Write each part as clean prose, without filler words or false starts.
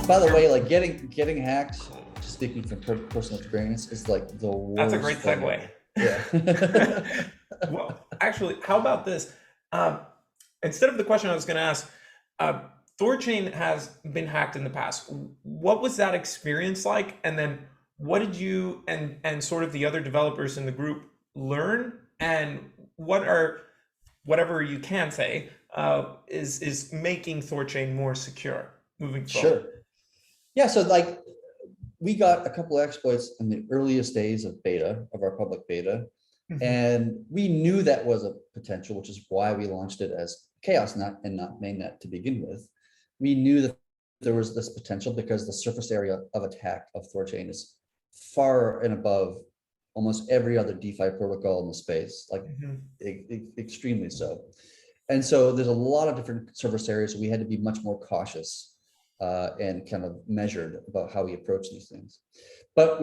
By the way, like getting hacked, just speaking from personal experience, is like the That's a worst great thing segue. ever. Yeah. Well, actually, how about this? Um, Instead of the question I was going to ask, uh, Thorchain has been hacked in the past. What was that experience like? And then what did you and sort of the other developers in the group learn? And what are whatever you can say is making Thorchain more secure moving forward? Sure. Yeah. So like we got a couple of exploits in the earliest days of beta, of our public beta. Mhm. And we knew that was a potential, which is why we launched it as chaos net and not mainnet to begin with. We knew that there was this potential because the surface area of attack of Thorchain is far and above almost every other DeFi protocol in the space, like Mhm. extremely so. And so there's a lot of different surface areas. So we had to be much more cautious and kind of measured about how we approach these things. But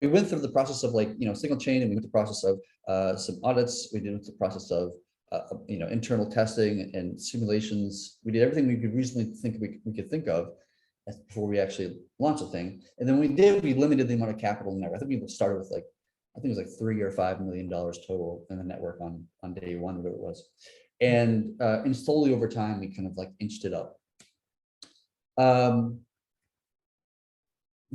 we went through the process of like, single chain, and we went through the process of some audits. We did the process of, internal testing and simulations. We did everything we could reasonably think we could think of before we actually launched the thing. And then we limited the amount of capital in there. I think we started with like, I think it was like $3 or $5 million total in the network on day one, whatever it was. And slowly over time, we kind of like inched it up. Um,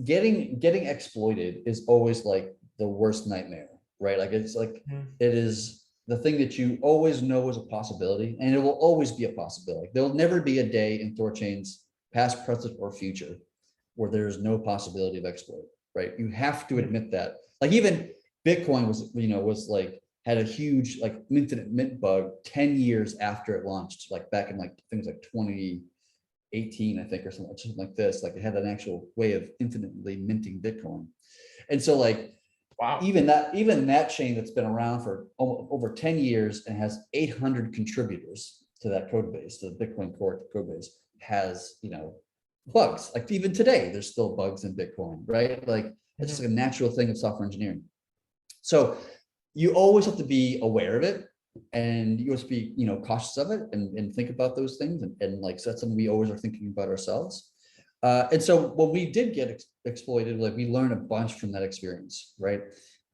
getting exploited is always like the worst nightmare, right? Like it's like Mhm. it is the thing that you always know is a possibility, and it will always be a possibility. There'll never be a day in Thorchain's past, present, or future where there's no possibility of exploit, right? You have to Mhm. admit that. Like even Bitcoin was like had a huge like mint bug 10 years after it launched, like back in like things like 2018, I think, or something like this. Like it had an actual way of infinitely minting Bitcoin. And so like Wow. even that chain that's been around for over 10 years and has 800 contributors to that code base, to the Bitcoin core code base, has, bugs. Like even today, there's still bugs in Bitcoin, right? Like it's just Mhm. a natural thing of software engineering. So you always have to be aware of it, and you have to be, cautious of it, and think about those things, and like so that's something we always are thinking about ourselves. And so when we did get exploited, like we learned a bunch from that experience, right?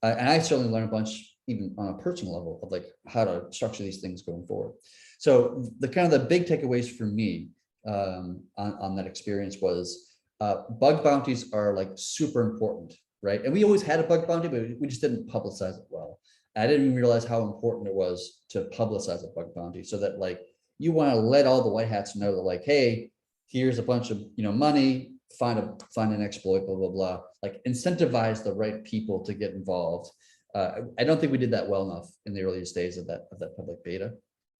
And I certainly learned a bunch even on a personal level of like how to structure these things going forward. So the kind of the big takeaways for me on that experience was bug bounties are like super important, right? And we always had a bug bounty, but we just didn't publicize it well. I didn't even realize how important it was to publicize a bug bounty, so that like you want to let all the white hats know that like, hey, here's a bunch of money, find an exploit, blah blah blah. Like incentivize the right people to get involved. I don't think we did that well enough in the earliest days of that public beta.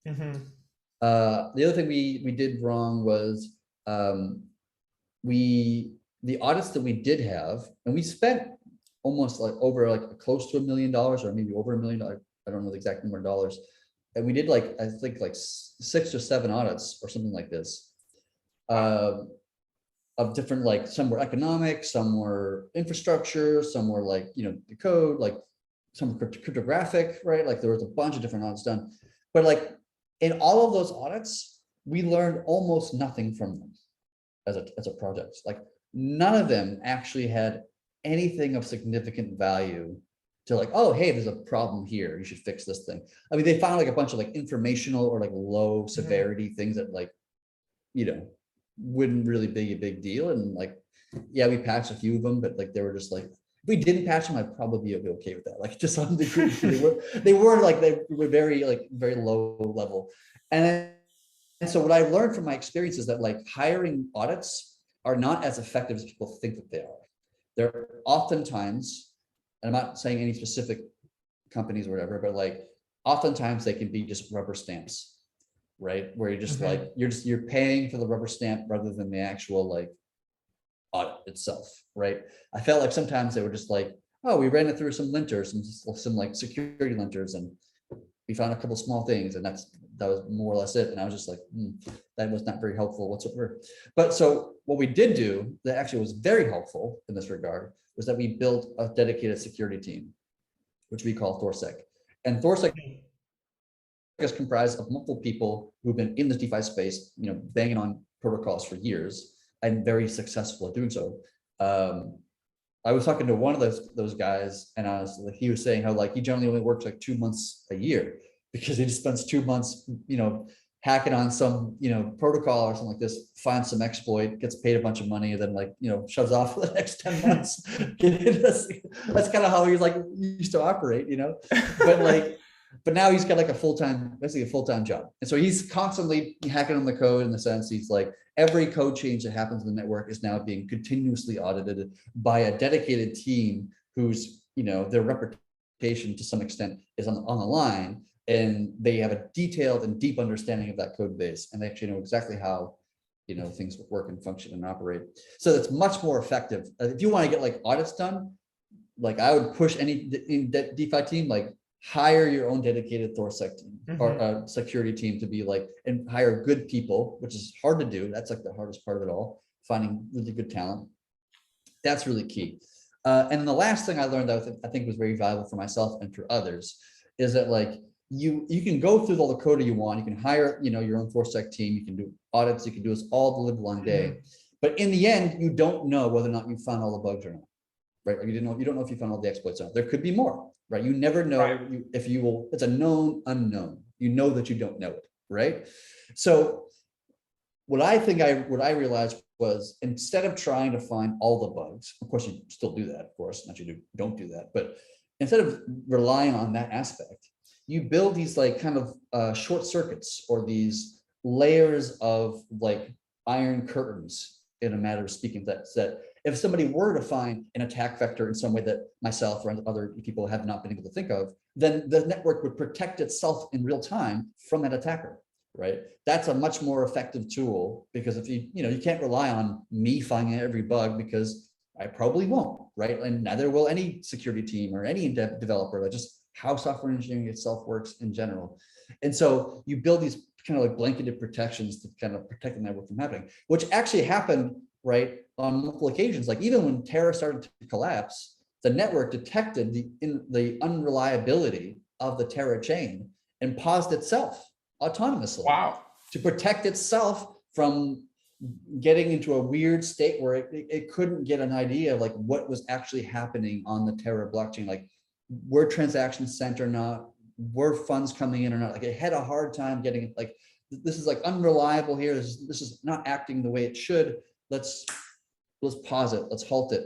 Mhm. The other thing we did wrong was um, we the audits that we did have, and we spent almost like over like close to $1 million, or maybe over $1 million. I don't know the exact number of dollars. And we did like I think like 6 or 7 audits or something like this, Wow. uh, of different, like some were economic, some were infrastructure, some were like the code, like some cryptographic, right? Like there was a bunch of different audits done, but like in all of those audits, we learned almost nothing from them as a project. Like none of them actually had anything of significant value to like, oh, hey, there's a problem here, you should fix this thing. I mean, they found like a bunch of like informational or like low Mhm. severity things that like, you know, wouldn't really be a big deal. And like, yeah, we patched a few of them, but like they were just like, if we didn't patch them, I'd probably be okay with that. Like just on the group, because they were like they were very low level. And so what I learned from my experience is that like hiring audits are not as effective as people think that they are. They're oftentimes, and I'm not saying any specific companies or whatever, but like oftentimes they can be just rubber stamps, right? Where you're just like Mhm. you're paying for the rubber stamp rather than the actual like audit itself, right? I felt like sometimes they were just like, oh, we ran it through some linters, some like security linters, and we found a couple small things, and that was more or less it. And I was just like, that was not very helpful whatsoever. But so what we did do that actually was very helpful in this regard was that we built a dedicated security team, which we call Thorsec. And Thorsec is comprised of multiple people who've been in the DeFi space, banging on protocols for years. and very successful at doing so. I was talking to one of those guys, and he was saying how like he generally only works like 2 months a year because he just spends 2 months, hacking on some, protocol or something like this, finds some exploit, gets paid a bunch of money, and then like, shoves off for the next 10 months. That's kind of how he's like used to operate, but now he's got like basically a full-time job. And so he's constantly hacking on the code, in the sense he's like, every code change that happens in the network is now being continuously audited by a dedicated team whose, their reputation to some extent is on the line. And they have a detailed and deep understanding of that code base, and they actually know exactly how, things work and function and operate. So that's much more effective. If you want to get like audits done, like I would push any DeFi team, like hire your own dedicated Thorsec team or security team to be like, and hire good people, which is hard to do. That's like the hardest part of it all, finding really good talent. That's really key. And the last thing I learned that I think was very valuable for myself and for others is that like, you can go through all the code you want. You can hire, your own Thorsec team. You can do audits. You can do this all the live long day. But in the end, you don't know whether or not you found all the bugs or not, right? Or you don't know if you found all the exploits or not. There could be more, right? You never know if you will. It's a known unknown. You know that you don't know it, right? So what I realized was, instead of trying to find all the bugs, of course you still do that, of course, not you don't do that, but instead of relying on that aspect, you build these like kind of short circuits, or these layers of like iron curtains, in a matter of speaking, that if somebody were to find an attack vector in some way that myself or other people have not been able to think of, then the network would protect itself in real time from that attacker, right? That's a much more effective tool, because if you can't rely on me finding every bug, because I probably won't, right? And neither will any security team or any developer. That's just how software engineering itself works in general. And so you build these kind of like blanketed protections to kind of protect the network from happening, which actually happened, right, on multiple occasions. Like even when Terra started to collapse, the network detected the unreliability of the Terra chain and paused itself autonomously to protect itself from getting into a weird state where it couldn't get an idea of like what was actually happening on the Terra blockchain. Like, were transactions sent or not? Were funds coming in or not? Like, it had a hard time getting it. Like, this is like unreliable here. This is not acting the way it should. Let's pause it. Let's halt it.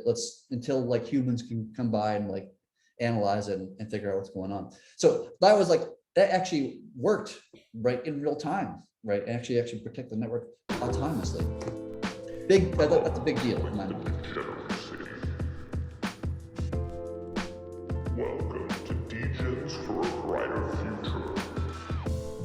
Until like humans can come by and like analyze it and figure out what's going on. So that actually worked, right, in real time, right? And actually protect the network autonomously. That's a big deal in my mind.